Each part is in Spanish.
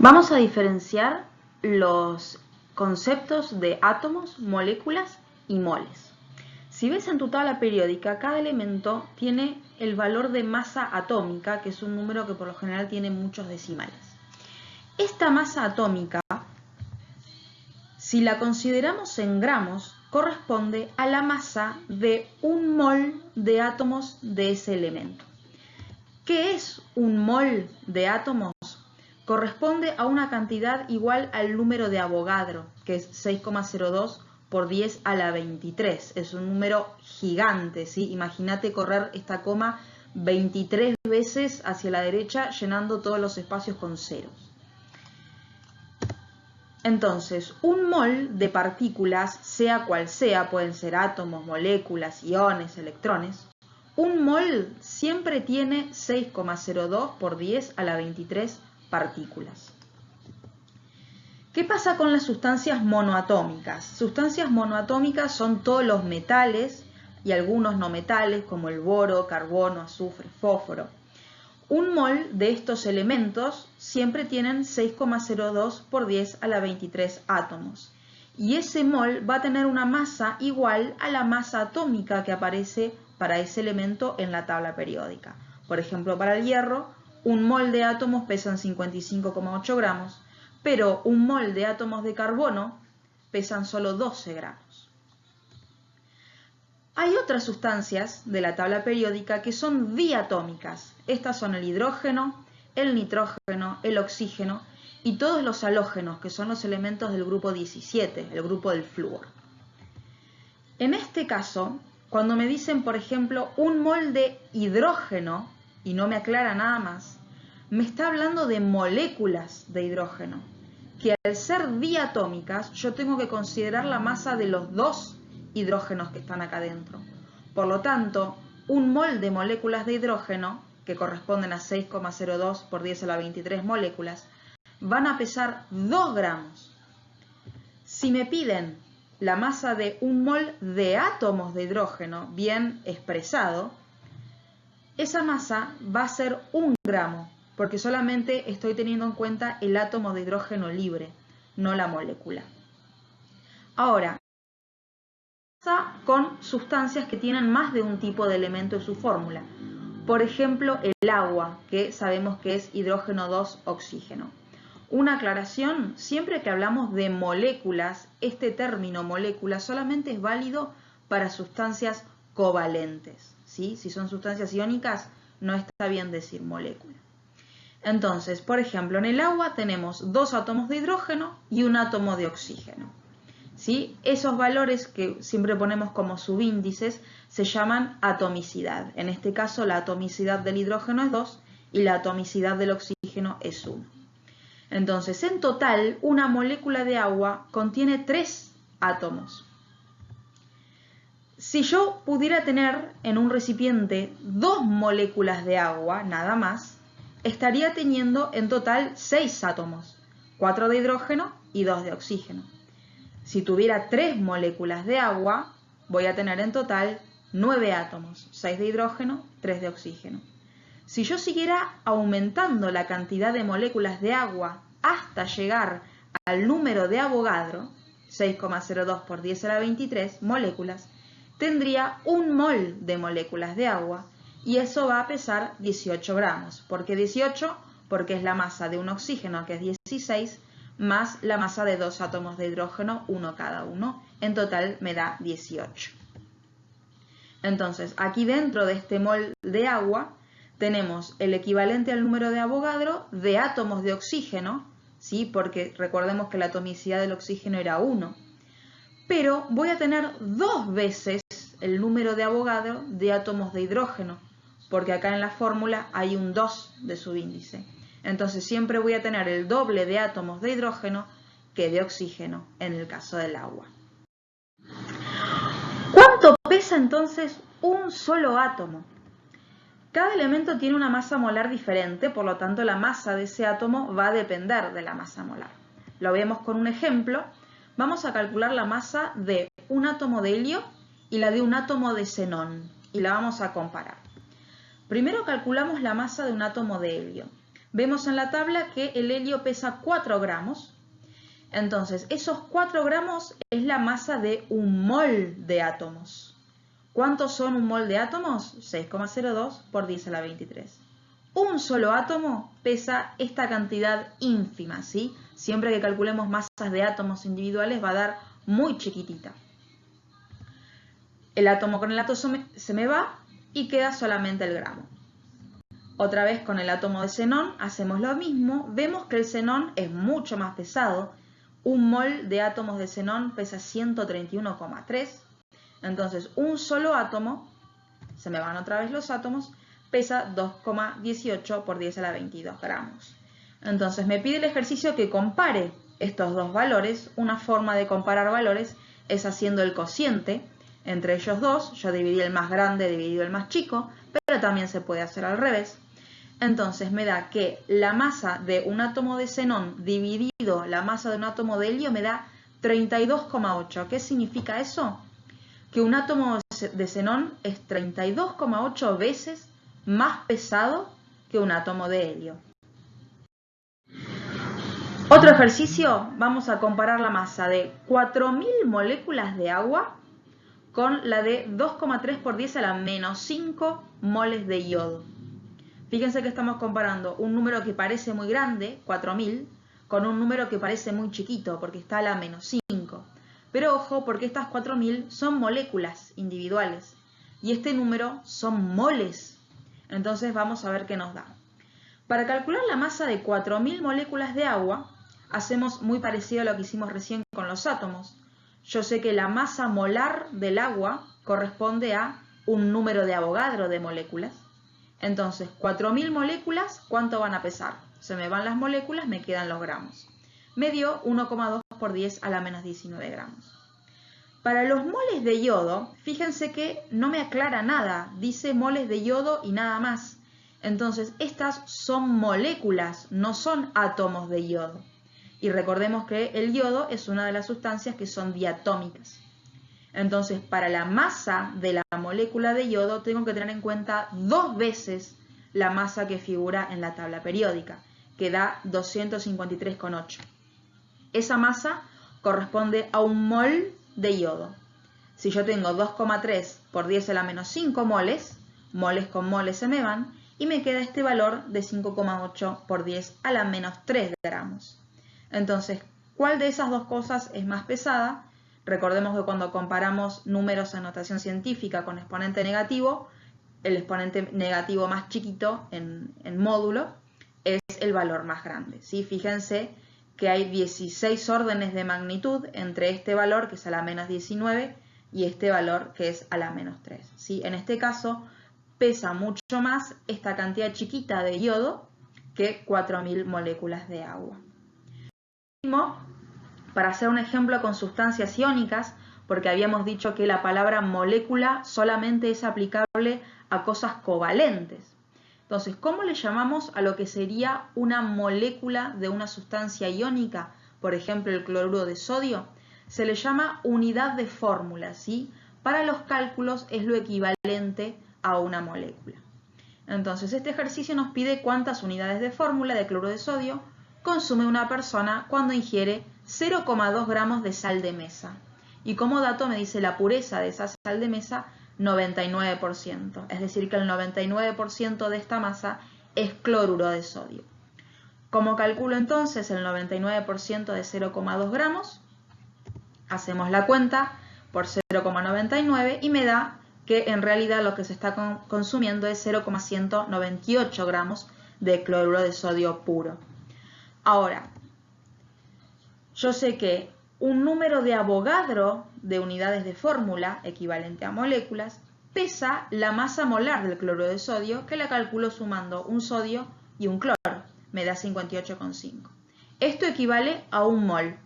Vamos a diferenciar los conceptos de átomos, moléculas y moles. Si ves en tu tabla periódica, cada elemento tiene el valor de masa atómica, que es un número que por lo general tiene muchos decimales. Esta masa atómica, si la consideramos en gramos, corresponde a la masa de un mol de átomos de ese elemento. ¿Qué es un mol de átomos? Corresponde a una cantidad igual al número de Avogadro, que es 6,02 por 10 a la 23. Es un número gigante, ¿sí? Imagínate correr esta coma 23 veces hacia la derecha, llenando todos los espacios con ceros. Entonces, un mol de partículas, sea cual sea, pueden ser átomos, moléculas, iones, electrones, un mol siempre tiene 6,02 por 10 a la 23 partículas. ¿Qué pasa con las sustancias monoatómicas? Sustancias monoatómicas son todos los metales y algunos no metales como el boro, carbono, azufre, fósforo. Un mol de estos elementos siempre tienen 6,02 por 10 a la 23 átomos. Y ese mol va a tener una masa igual a la masa atómica que aparece para ese elemento en la tabla periódica. Por ejemplo, para el hierro, un mol de átomos pesan 55,8 gramos, pero un mol de átomos de carbono pesan solo 12 gramos. Hay otras sustancias de la tabla periódica que son diatómicas. Estas son el hidrógeno, el nitrógeno, el oxígeno y todos los halógenos, que son los elementos del grupo 17, el grupo del flúor. En este caso, cuando me dicen, por ejemplo, un mol de hidrógeno, y no me aclara nada más, me está hablando de moléculas de hidrógeno, que al ser diatómicas, yo tengo que considerar la masa de los dos hidrógenos que están acá dentro. Por lo tanto, un mol de moléculas de hidrógeno, que corresponden a 6,02 por 10 a la 23 moléculas, van a pesar 2 gramos. Si me piden la masa de un mol de átomos de hidrógeno, bien expresado, esa masa va a ser 1 gramo, porque solamente estoy teniendo en cuenta el átomo de hidrógeno libre, no la molécula. Ahora, con sustancias que tienen más de un tipo de elemento en su fórmula. Por ejemplo, el agua, que sabemos que es hidrógeno 2 oxígeno. Una aclaración, siempre que hablamos de moléculas, este término molécula solamente es válido para sustancias covalentes, ¿sí? Si son sustancias iónicas, no está bien decir molécula. Entonces, por ejemplo, en el agua tenemos 2 átomos de hidrógeno y un átomo de oxígeno. ¿Sí? Esos valores que siempre ponemos como subíndices se llaman atomicidad. En este caso, la atomicidad del hidrógeno es 2 y la atomicidad del oxígeno es 1. Entonces, en total, una molécula de agua contiene 3 átomos. Si yo pudiera tener en un recipiente 2 moléculas de agua, nada más, estaría teniendo en total 6 átomos, 4 de hidrógeno y 2 de oxígeno. Si tuviera 3 moléculas de agua, voy a tener en total 9 átomos, 6 de hidrógeno, 3 de oxígeno. Si yo siguiera aumentando la cantidad de moléculas de agua hasta llegar al número de Avogadro, 6,02 por 10 a la 23 moléculas, tendría un mol de moléculas de agua y eso va a pesar 18 gramos. ¿Por qué 18? Porque es la masa de un oxígeno, que es 16, más la masa de 2 átomos de hidrógeno, 1 cada uno. En total me da 18. Entonces, aquí dentro de este mol de agua tenemos el equivalente al número de Avogadro de átomos de oxígeno, ¿sí? Porque recordemos que la atomicidad del oxígeno era 1. Pero voy a tener 2 veces el número de Avogadro de átomos de hidrógeno, porque acá en la fórmula hay un 2 de subíndice. Entonces siempre voy a tener el doble de átomos de hidrógeno que de oxígeno en el caso del agua. ¿Cuánto pesa entonces un solo átomo? Cada elemento tiene una masa molar diferente, por lo tanto la masa de ese átomo va a depender de la masa molar. Lo vemos con un ejemplo. Vamos a calcular la masa de un átomo de helio y la de un átomo de xenón y la vamos a comparar. Primero calculamos la masa de un átomo de helio. Vemos en la tabla que el helio pesa 4 gramos. Entonces, esos 4 gramos es la masa de un mol de átomos. ¿Cuántos son un mol de átomos? 6,02 por 10 a la 23. Un solo átomo pesa esta cantidad ínfima, ¿sí? Siempre que calculemos masas de átomos individuales va a dar muy chiquitita. El átomo con el átomo se me va y queda solamente el gramo. Otra vez con el átomo de xenón hacemos lo mismo. Vemos que el xenón es mucho más pesado. Un mol de átomos de xenón pesa 131,3. Entonces un solo átomo, se me van otra vez los átomos, pesa 2,18 por 10 a la 22 gramos. Entonces me pide el ejercicio que compare estos dos valores. Una forma de comparar valores es haciendo el cociente entre ellos dos. Yo dividí el más grande dividido el más chico, pero también se puede hacer al revés. Entonces me da que la masa de un átomo de xenón dividido la masa de un átomo de helio me da 32,8. ¿Qué significa eso? Que un átomo de xenón es 32,8 veces más pesado que un átomo de helio. Otro ejercicio, vamos a comparar la masa de 4.000 moléculas de agua con la de 2,3 por 10 a la menos 5 moles de yodo. Fíjense que estamos comparando un número que parece muy grande, 4.000, con un número que parece muy chiquito, porque está a la menos 5. Pero ojo, porque estas 4.000 son moléculas individuales y este número son moles. Entonces vamos a ver qué nos da. Para calcular la masa de 4.000 moléculas de agua, hacemos muy parecido a lo que hicimos recién con los átomos. Yo sé que la masa molar del agua corresponde a un número de Avogadro de moléculas. Entonces, 4.000 moléculas, ¿cuánto van a pesar? Se me van las moléculas, me quedan los gramos. Me dio 1,2 por 10 a la menos 19 gramos. Para los moles de yodo, fíjense que no me aclara nada. Dice moles de yodo y nada más. Entonces, estas son moléculas, no son átomos de yodo. Y recordemos que el yodo es una de las sustancias que son diatómicas. Entonces, para la masa de la molécula de yodo tengo que tener en cuenta 2 veces la masa que figura en la tabla periódica, que da 253,8. Esa masa corresponde a un mol de yodo. Si yo tengo 2,3 por 10 a la menos 5 moles, moles con moles se me van, y me queda este valor de 5,8 por 10 a la menos 3 gramos. Entonces, ¿cuál de esas dos cosas es más pesada? Recordemos que cuando comparamos números en notación científica con exponente negativo, el exponente negativo más chiquito en módulo es el valor más grande, ¿sí? Fíjense que hay 16 órdenes de magnitud entre este valor, que es a la menos 19, y este valor, que es a la menos 3, ¿sí? En este caso, pesa mucho más esta cantidad chiquita de yodo que 4.000 moléculas de agua. Para hacer un ejemplo con sustancias iónicas, porque habíamos dicho que la palabra molécula solamente es aplicable a cosas covalentes. Entonces, ¿cómo le llamamos a lo que sería una molécula de una sustancia iónica? Por ejemplo, el cloruro de sodio. Se le llama unidad de fórmula, ¿sí? Para los cálculos es lo equivalente a una molécula. Entonces, este ejercicio nos pide cuántas unidades de fórmula de cloruro de sodio consume una persona cuando ingiere 0,2 gramos de sal de mesa. Y como dato me dice la pureza de esa sal de mesa, 99%. Es decir, que el 99% de esta masa es cloruro de sodio. ¿Cómo calculo entonces el 99% de 0,2 gramos? Hacemos la cuenta por 0,99 y me da que en realidad lo que se está consumiendo es 0,198 gramos de cloruro de sodio puro. Ahora, yo sé que un número de Avogadro de unidades de fórmula, equivalente a moléculas, pesa la masa molar del cloruro de sodio, que la calculo sumando un sodio y un cloro. Me da 58,5. Esto equivale a un mol,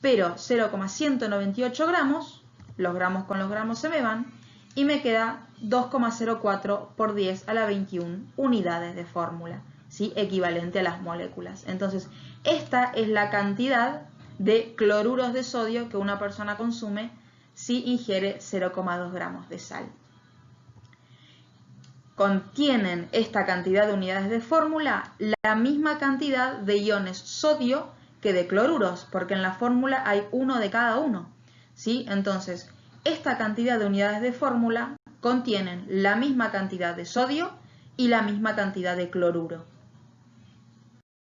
pero 0,198 gramos, los gramos con los gramos se me van, y me queda 2,04 por 10 a la 21 unidades de fórmula, ¿sí? Equivalente a las moléculas. Entonces, esta es la cantidad de cloruros de sodio que una persona consume si ingiere 0,2 gramos de sal. contienen esta cantidad de unidades de fórmula la misma cantidad de iones sodio que de cloruros, porque en la fórmula hay uno de cada uno, ¿sí? Entonces, esta cantidad de unidades de fórmula contienen la misma cantidad de sodio y la misma cantidad de cloruro.